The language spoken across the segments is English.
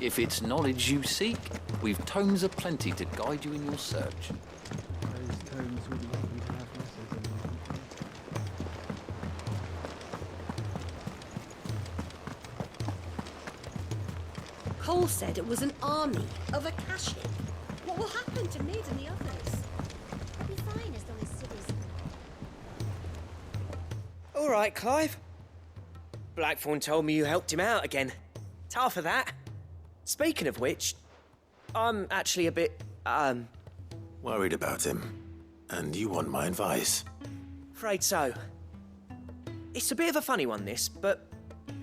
If it's knowledge you seek, we've tomes aplenty to guide you in your search. Those tomes wouldn't happen to have letters in them. Cole said it was an army of Akashic. What will happen to Mid and the others? I'll be fine as long as Sid's... All right, Clive. Blackthorn told me you helped him out again. Tough for that. Speaking of which, I'm actually a bit, Worried about him. And you want my advice? afraid so. It's a bit of a funny one, this, but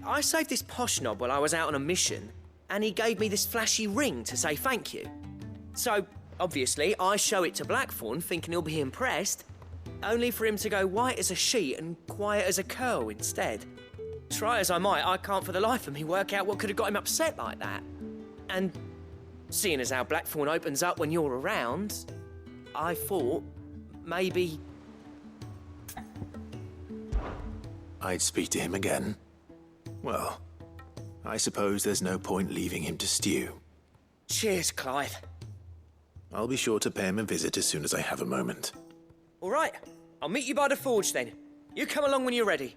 I saved this posh knob while I was out on a mission, and he gave me this flashy ring to say thank you. So, obviously, I show it to Blackthorn, thinking he'll be impressed, only for him to go white as a sheet and quiet as a curl instead. Try as I might, I can't for the life of me work out what could have got him upset like that. And seeing as how Blackthorn opens up when you're around, I thought maybe... I'd speak to him again. Well, I suppose there's no point leaving him to stew. Cheers, Clive. I'll be sure to pay him a visit as soon as I have a moment. All right, I'll meet you by the forge then. You come along when you're ready.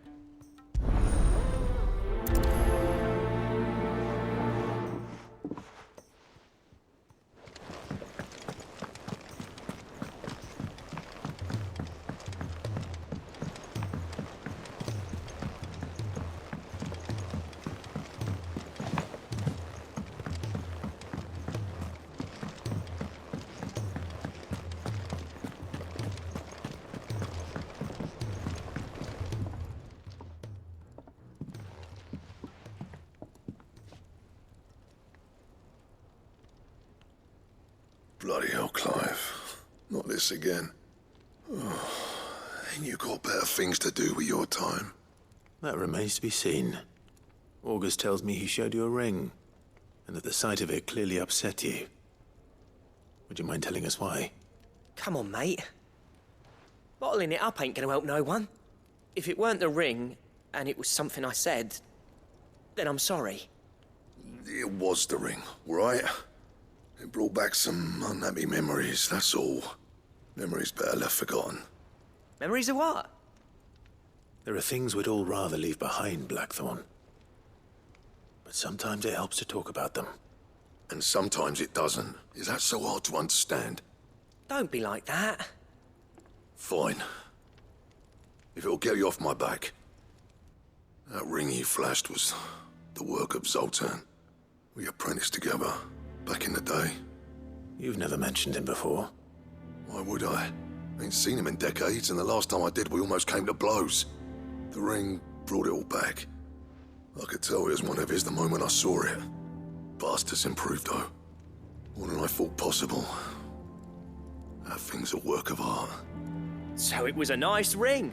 Bloody hell, Clive. Not this again. Oh, ain't you got better things to do with your time? That remains to be seen. August tells me he showed you a ring, and that the sight of it clearly upset you. Would you mind telling us why? Come on, mate. Bottling it up ain't gonna help no one. If it weren't the ring, and it was something I said, then I'm sorry. It was the ring, right? It brought back some unhappy memories, that's all. Memories better left forgotten. Memories of what? There are things we'd all rather leave behind, Blackthorn. But sometimes it helps to talk about them. And sometimes it doesn't. Is that so hard to understand? Don't be like that. Fine. If it'll get you off my back. That ring you flashed was the work of Zoltan. We apprenticed together, back in the day. You've never mentioned him before. Why would I? Ain't seen him in decades, and the last time I did, we almost came to blows. The ring brought it all back. I could tell it was one of his the moment I saw it. Bastard's improved, though. More than I thought possible. That thing's a work of art. So it was a nice ring.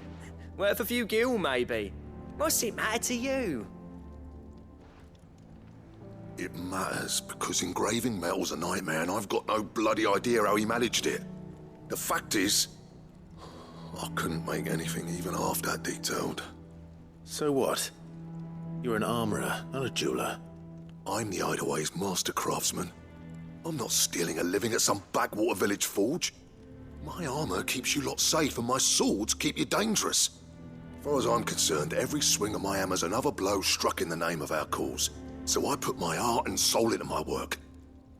Worth a few gil, maybe. What's it matter to you? It matters because engraving metal's a nightmare, and I've got no bloody idea how he managed it. The fact is, I couldn't make anything even half that detailed. So what? You're an armorer, not a jeweler. I'm the Hideaway's master craftsman. I'm not stealing a living at some backwater village forge. My armor keeps you lot safe, and my swords keep you dangerous. As far as I'm concerned, every swing of my hammer's another blow struck in the name of our cause. So I put my heart and soul into my work.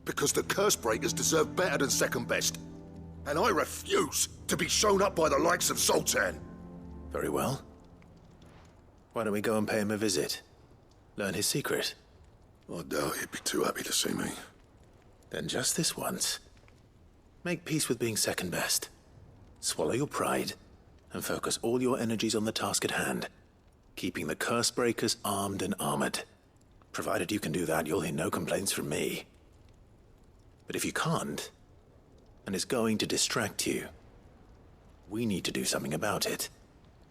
Because the curse breakers deserve better than second best. And I refuse to be shown up by the likes of Zoltan. Very well. Why don't we go and pay him a visit? Learn his secret. I doubt he'd be too happy to see me. Then just this once. Make peace with being second best. Swallow your pride, and focus all your energies on the task at hand. Keeping the curse breakers armed and armored. Provided you can do that, you'll hear no complaints from me. But if you can't, and it's going to distract you, we need to do something about it.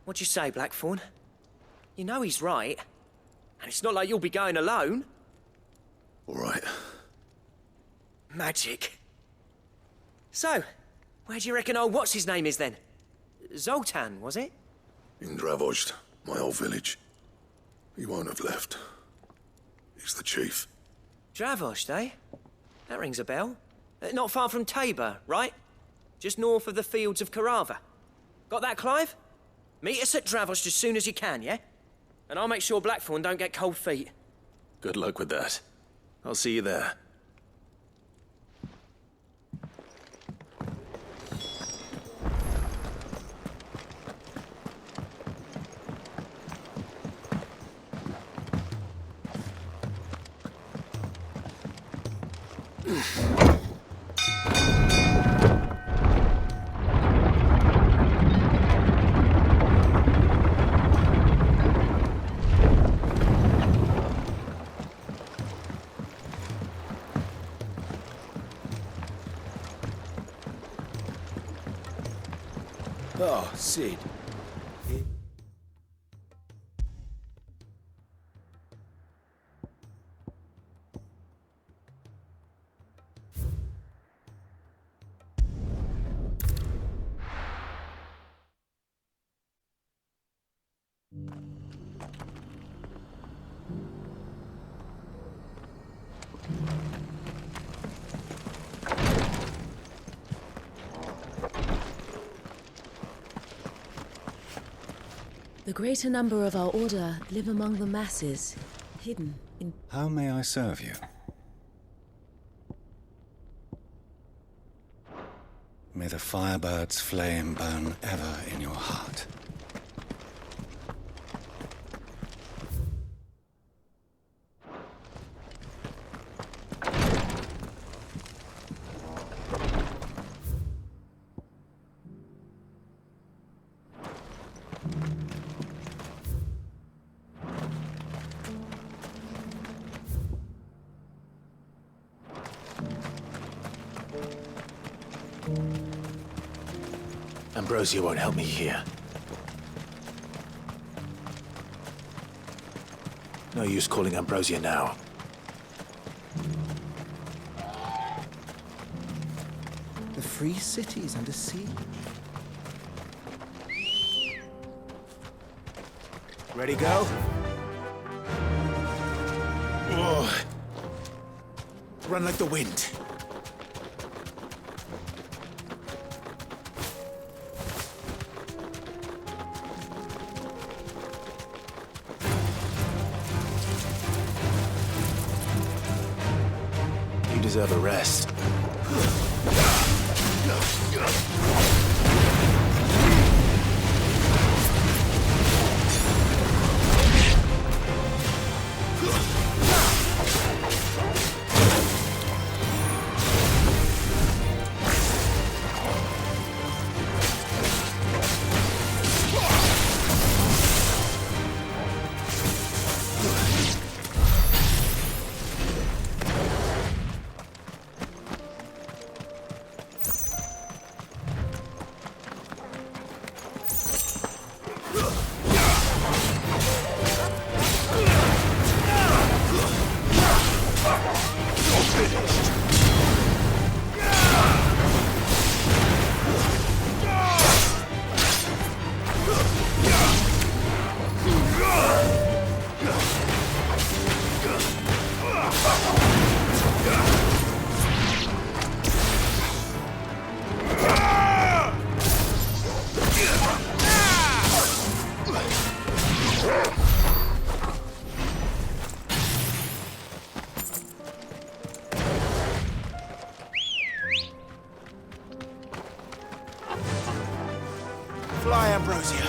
What'd you say, Blackthorn? You know he's right. And it's not like you'll be going alone. All right. Magic. So, where do you reckon old what's-his-name is then? Zoltan, was it? In Dravozd, my old village. He won't have left. He's the chief. Dravost, eh? That rings a bell. Not far from Tabor, right? Just north of the fields of Carava. Got that, Clive? Meet us at Dravost as soon as you can, yeah? And I'll make sure Blackthorn don't get cold feet. Good luck with that. I'll see you there. Oh, Sid. The greater number of our order live among the masses, hidden in... How may I serve you? May the firebird's flame burn ever in your heart. Ambrosia won't help me here. No use calling Ambrosia now. The free city is under siege. Ready, go? Whoa. Run like the wind. You deserve a rest. Fly, Ambrosia.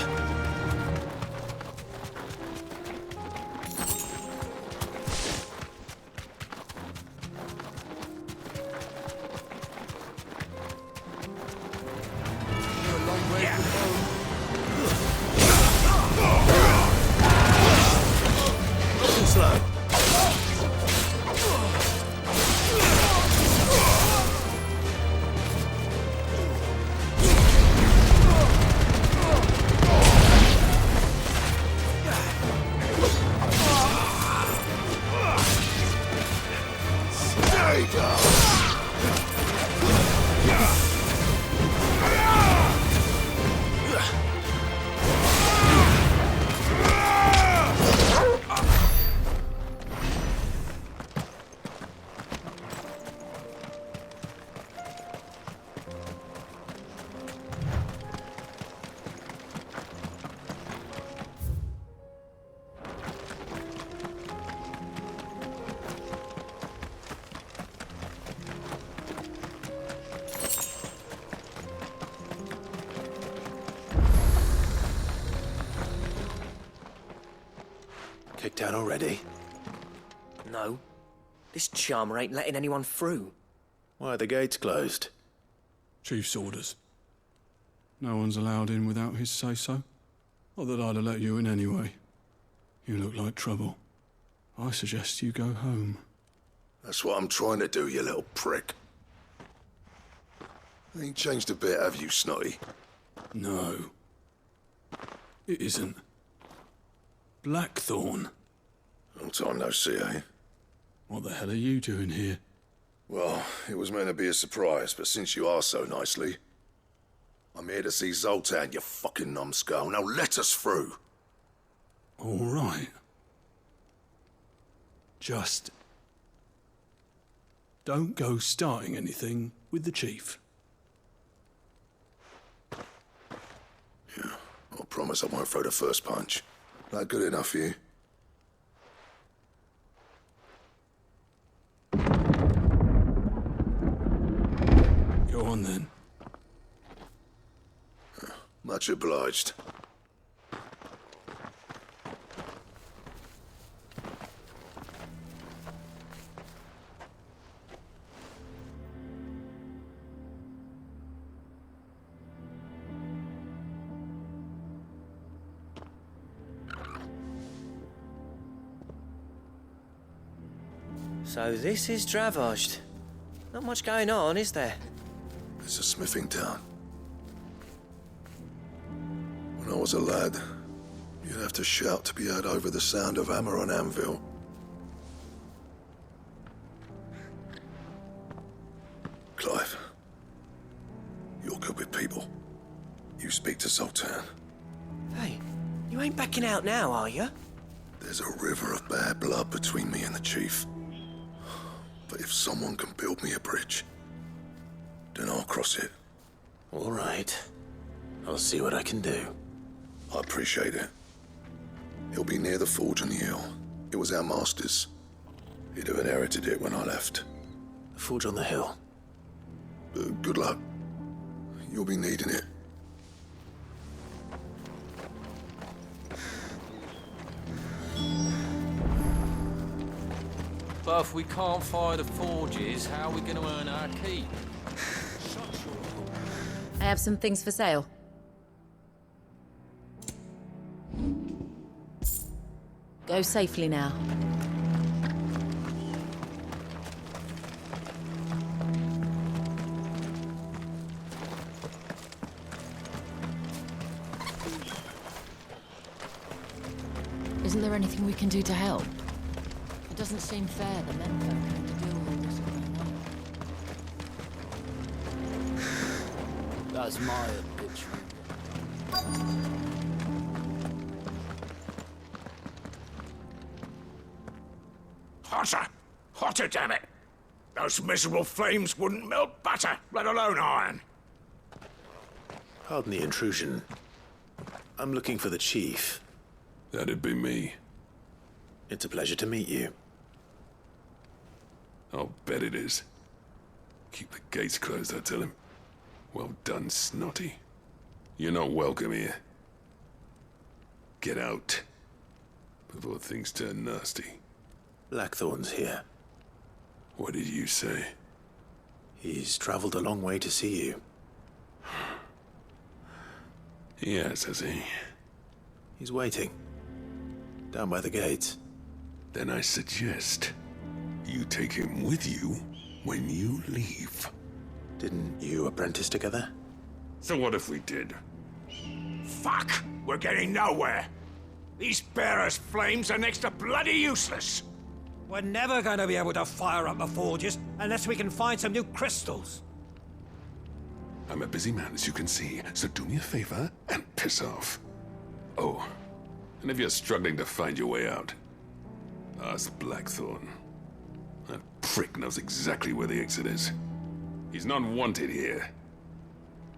Slow. down already? No. This charmer ain't letting anyone through. Why are the gates closed? Chief's orders. No one's allowed in without his say-so. Not that I'd have let you in anyway. You look like trouble. I suggest you go home. That's what I'm trying to do, you little prick. Ain't changed a bit, have you, Snotty? No. It isn't. Blackthorn. Long time no see, eh? What the hell are you doing here? Well, it was meant to be a surprise, but since you are so nicely, I'm here to see Zoltan, you fucking numbskull. Now let us through. All right. Just don't go starting anything with the chief. Yeah, I promise I won't throw the first punch. That good enough for you? Go on then. Much obliged. So this is Dravosht. Not much going on, is there? It's a smithing town. When I was a lad, you'd have to shout to be heard over the sound of hammer on anvil. Clive, you're good with people. You speak to Zoltan. Hey, you ain't backing out now, are you? There's a river of bad blood between me and the chief. But if someone can build me a bridge, then I'll cross it. All right. I'll see what I can do. I appreciate it. It'll be near the forge on the hill. It was our master's. He'd have inherited it when I left. The forge on the hill. Good luck. You'll be needing it. But if we can't fire the forges, how are we going to earn our keep? I have some things for sale. Go safely now. Isn't there anything we can do to help? It doesn't seem fair the men folk have to deal with this all. That's my obituary. Hotter! Hotter, damn it! Those miserable flames wouldn't melt butter, let alone iron. Pardon the intrusion. I'm looking for the chief. That'd be me. It's a pleasure to meet you. I'll bet it is. Keep the gates closed, I tell him. Well done, Snotty. You're not welcome here. Get out. Before things turn nasty. Blackthorn's here. What did you say? He's traveled a long way to see you. Yes, has he? He's waiting. Down by the gates. Then I suggest you take him with you when you leave. Didn't you apprentice together? So what if we did? Fuck! We're getting nowhere! These bearers' flames are next to bloody useless! We're never going to be able to fire up the forges unless we can find some new crystals. I'm a busy man, as you can see, so do me a favor and piss off. Oh, and if you're struggling to find your way out, ask Blackthorn. That prick knows exactly where the exit is. He's not wanted here.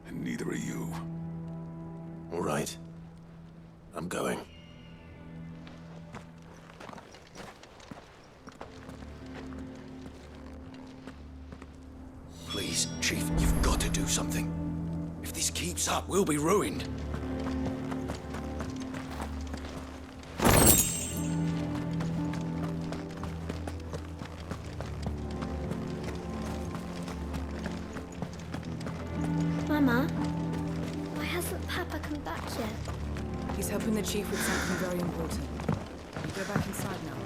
And neither are you. All right. I'm going. Please, Chief, you've got to do something. If this keeps up, we'll be ruined. Mama, why hasn't Papa come back yet? He's helping the chief with something very important. You go back inside now.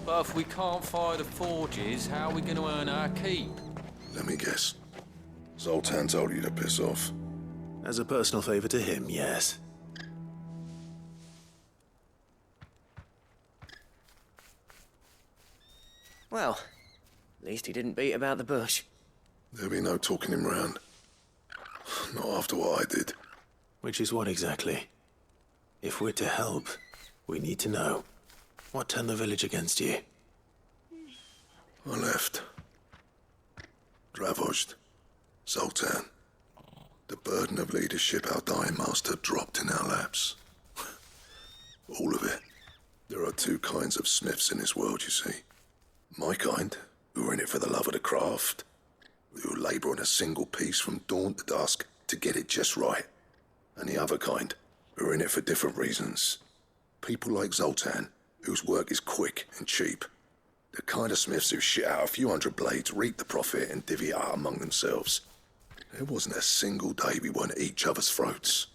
But if we can't fire the forges, how are we going to earn our keep? Let me guess. Zoltan told you to piss off. As a personal favor to him, yes. Well, at least he didn't beat about the bush. There'll be no talking him round. Not after what I did. Which is what exactly? If we're to help, we need to know. What turned the village against you? I left. Dravojd. Zoltan. The burden of leadership our dying master dropped in our laps. All of it. There are two kinds of smiths in this world, you see. My kind, who are in it for the love of the craft, who labour on a single piece from dawn to dusk to get it just right. And the other kind, who are in it for different reasons. People like Zoltan, whose work is quick and cheap. The kind of smiths who shit out a few hundred blades, reap the profit, and divvy it out among themselves. There wasn't a single day we weren't at each other's throats.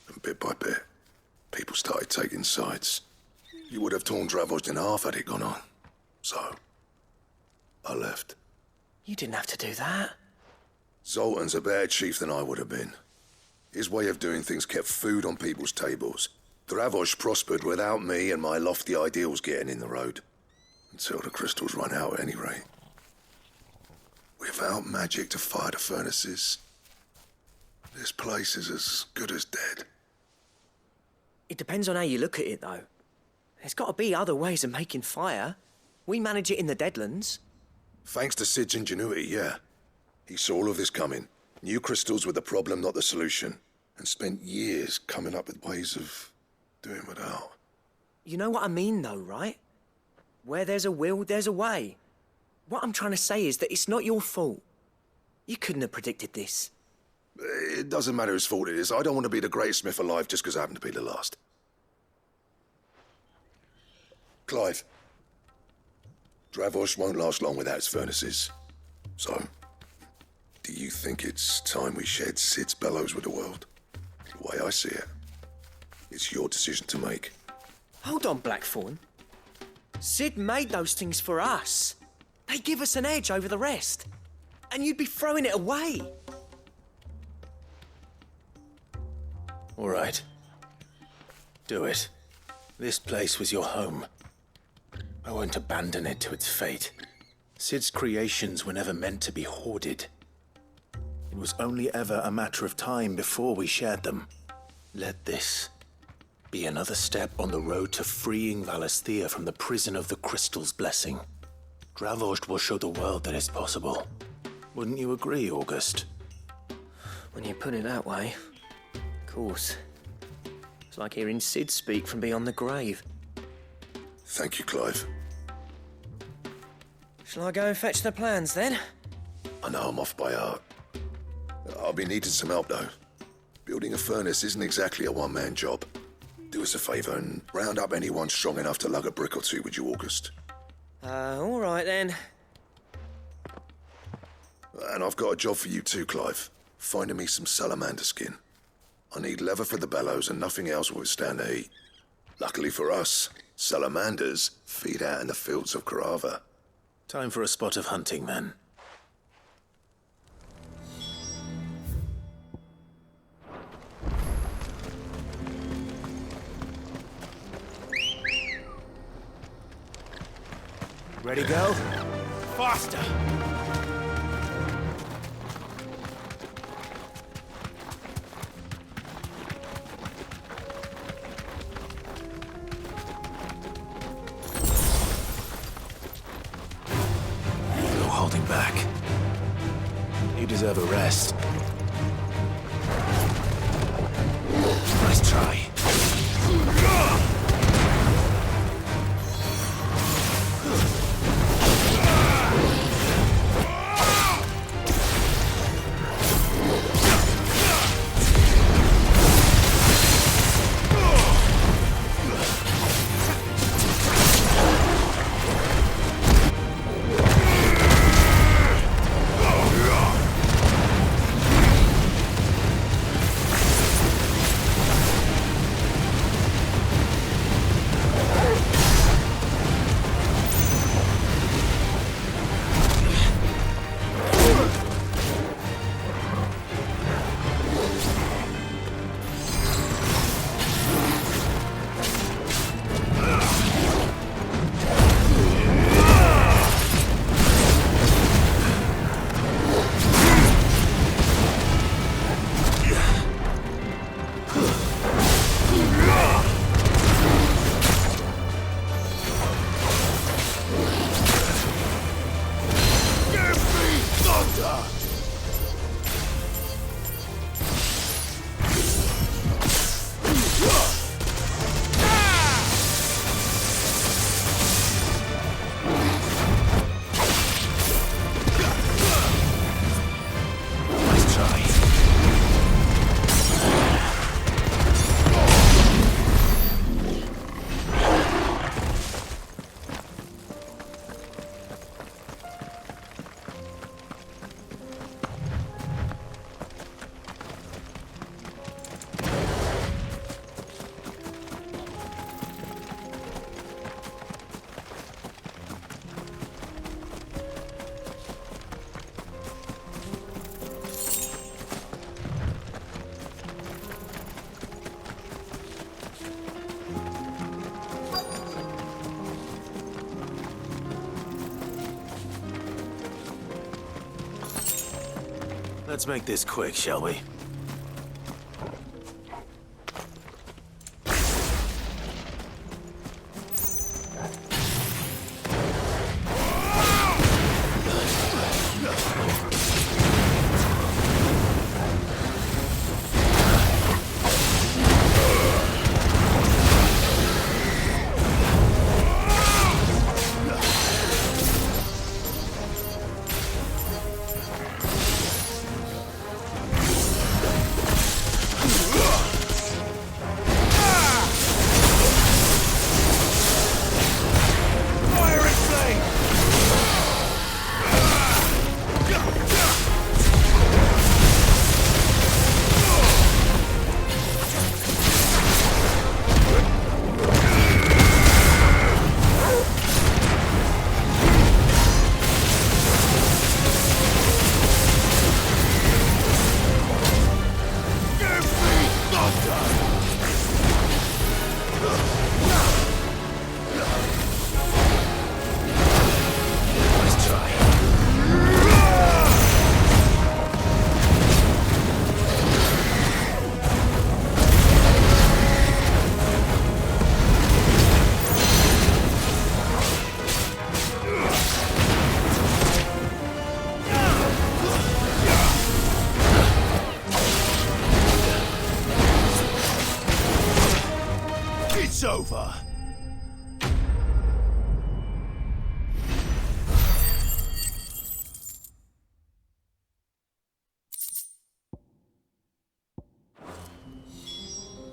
And bit by bit, people started taking sides. You would have torn Dravojd in half had it gone on. So, I left. You didn't have to do that. Zoltan's a better chief than I would have been. His way of doing things kept food on people's tables. Dravojd prospered without me and my lofty ideals getting in the road. Until the crystals run out at any rate. Without magic to fire the furnaces, this place is as good as dead. It depends on how you look at it, though. There's got to be other ways of making fire. We manage it in the Deadlands. Thanks to Sid's ingenuity, yeah. He saw all of this coming. Knew crystals were the problem, not the solution. And spent years coming up with ways of doing without. You know what I mean, though, right? Where there's a will, there's a way. What I'm trying to say is that it's not your fault. You couldn't have predicted this. It doesn't matter whose fault it is. I don't want to be the greatest smith alive just because I happen to be the last. Clive. Dravojd won't last long without its furnaces. So, do you think it's time we shared Sid's bellows with the world? The way I see it, it's your decision to make. Hold on, Blackthorn. Sid made those things for us. They give us an edge over the rest. And you'd be throwing it away. All right. Do it. This place was your home. I won't abandon it to its fate. Sid's creations were never meant to be hoarded. It was only ever a matter of time before we shared them. Let this be another step on the road to freeing Valisthea from the prison of the Crystal's blessing. Dravojd will show the world that it's possible. Wouldn't you agree, August? When you put it that way, of course. It's like hearing Sid speak from beyond the grave. Thank you, Clive. Shall I go and fetch the plans, then? I know I'm off by heart. I'll be needing some help, though. Building a furnace isn't exactly a one-man job. Do us a favour and round up anyone strong enough to lug a brick or two with you, August. All right, then. And I've got a job for you too, Clive. Finding me some salamander skin. I need leather for the bellows and nothing else will withstand the heat. Luckily for us, salamanders feed out in the fields of Carava. Time for a spot of hunting, then. Ready, go? Faster! No holding back. You deserve a rest. Nice try. Let's make this quick, shall we? It's over.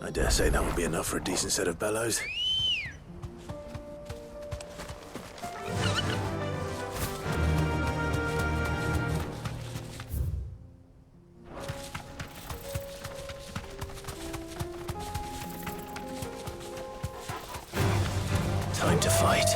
I dare say that would be enough for a decent set of bellows. Time to fight.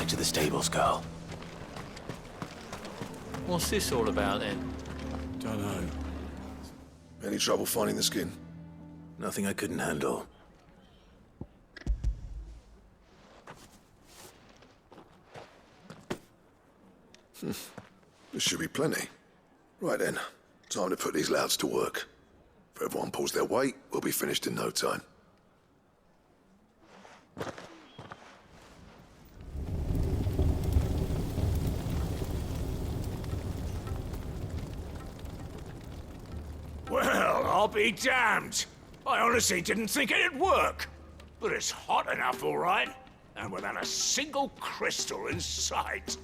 To the stables, girl. What's this all about then? Dunno. Any trouble finding the skin? Nothing I couldn't handle. This should be plenty. Right then, time to put these louds to work. If everyone pulls their weight, we'll be finished in no time. Well, I'll be damned. I honestly didn't think it'd work. But it's hot enough, all right. And without a single crystal in sight.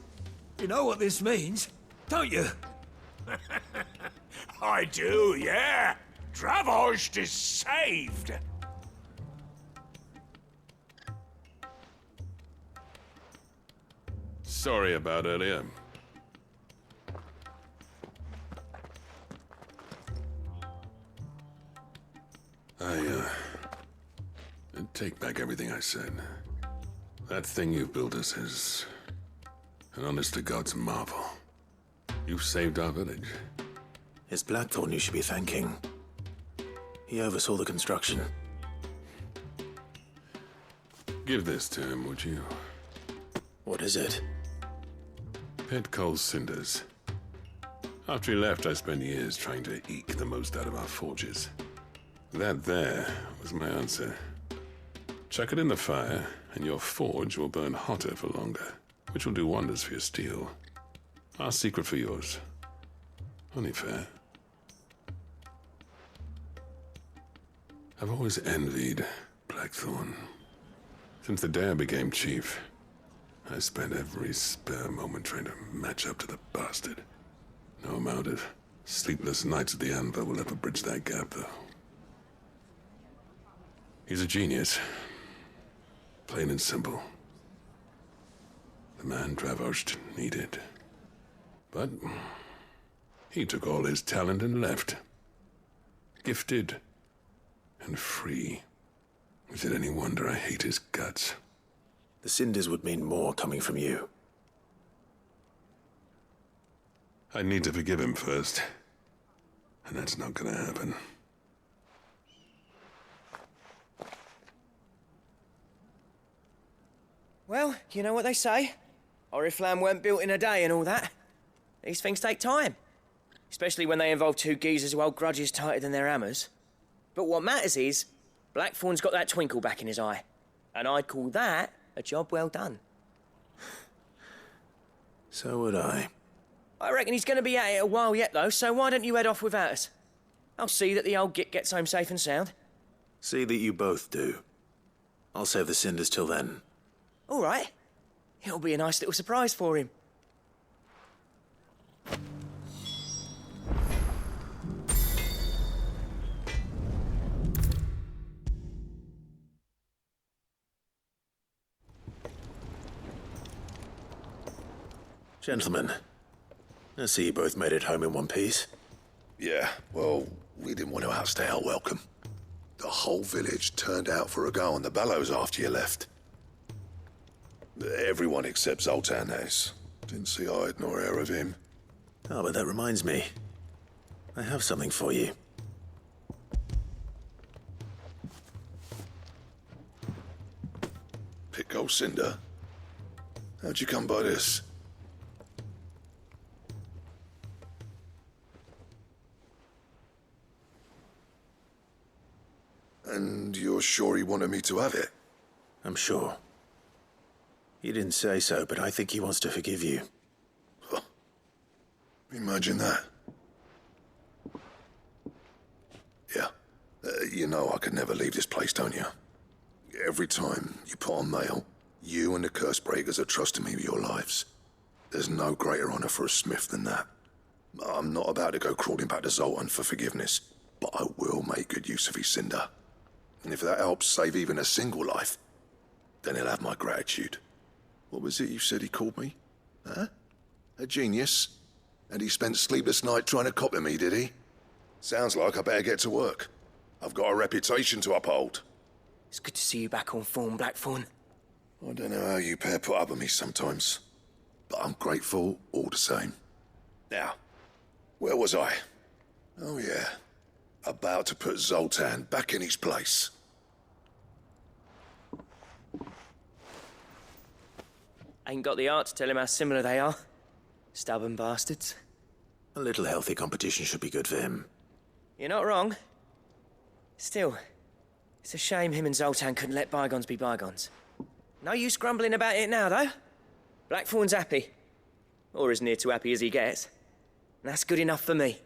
You know what this means, don't you? I do, yeah. Dravost is saved. Sorry about earlier. take back everything I said. That thing you built us is an honest-to-God's marvel. You've saved our village. It's Blackthorn you should be thanking. He oversaw the construction. Give this to him, would you? What is it? Pit Cole's cinders. After he left, I spent years trying to eke the most out of our forges. That there was my answer. Chuck it in the fire, and your forge will burn hotter for longer, which will do wonders for your steel. Our secret for yours. Only fair. I've always envied Blackthorn. Since the day I became chief, I spent every spare moment trying to match up to the bastard. No amount of sleepless nights at the anvil will ever bridge that gap, though. He's a genius. Plain and simple. The man Dravosht needed. But he took all his talent and left. Gifted and free. Is it any wonder I hate his guts? The cinders would mean more coming from you. I need to forgive him first. And that's not gonna happen. Well, you know what they say. Oriflamme weren't built in a day and all that. These things take time. Especially when they involve two geezers who hold grudges tighter than their hammers. But what matters is, Blackthorn's got that twinkle back in his eye. And I'd call that a job well done. So would I. I reckon he's going to be at it a while yet, though, so why don't you head off without us? I'll see that the old git gets home safe and sound. See that you both do. I'll save the cinders till then. All right. It'll be a nice little surprise for him. Gentlemen, I see you both made it home in one piece. Yeah, well, we didn't want to outstay our welcome. The whole village turned out for a go on the bellows after you left. Everyone except Zoltan has. Didn't see hide nor hair of him. Oh, but that reminds me. I have something for you. Pico Cinder? How'd you come by this? And you're sure he wanted me to have it? I'm sure. He didn't say so, but I think he wants to forgive you. Huh. Imagine that. Yeah. You know I could never leave this place, don't you? Every time you put on mail, you and the curse breakers are trusting me with your lives. There's no greater honor for a smith than that. I'm not about to go crawling back to Zoltan for forgiveness, but I will make good use of his cinder. And if that helps save even a single life, then he'll have my gratitude. What was it you said he called me? Huh? A genius? And he spent sleepless night trying to copy me, did he? Sounds like I better get to work. I've got a reputation to uphold. It's good to see you back on form, Blackthorn. I don't know how you pair put up with me sometimes, but I'm grateful all the same. Now, where was I? Oh yeah, about to put Zoltan back in his place. Ain't got the art to tell him how similar they are. Stubborn bastards. A little healthy competition should be good for him. You're not wrong. Still, it's a shame him and Zoltan couldn't let bygones be bygones. No use grumbling about it now, though. Blackthorn's happy. Or as near to happy as he gets. And that's good enough for me.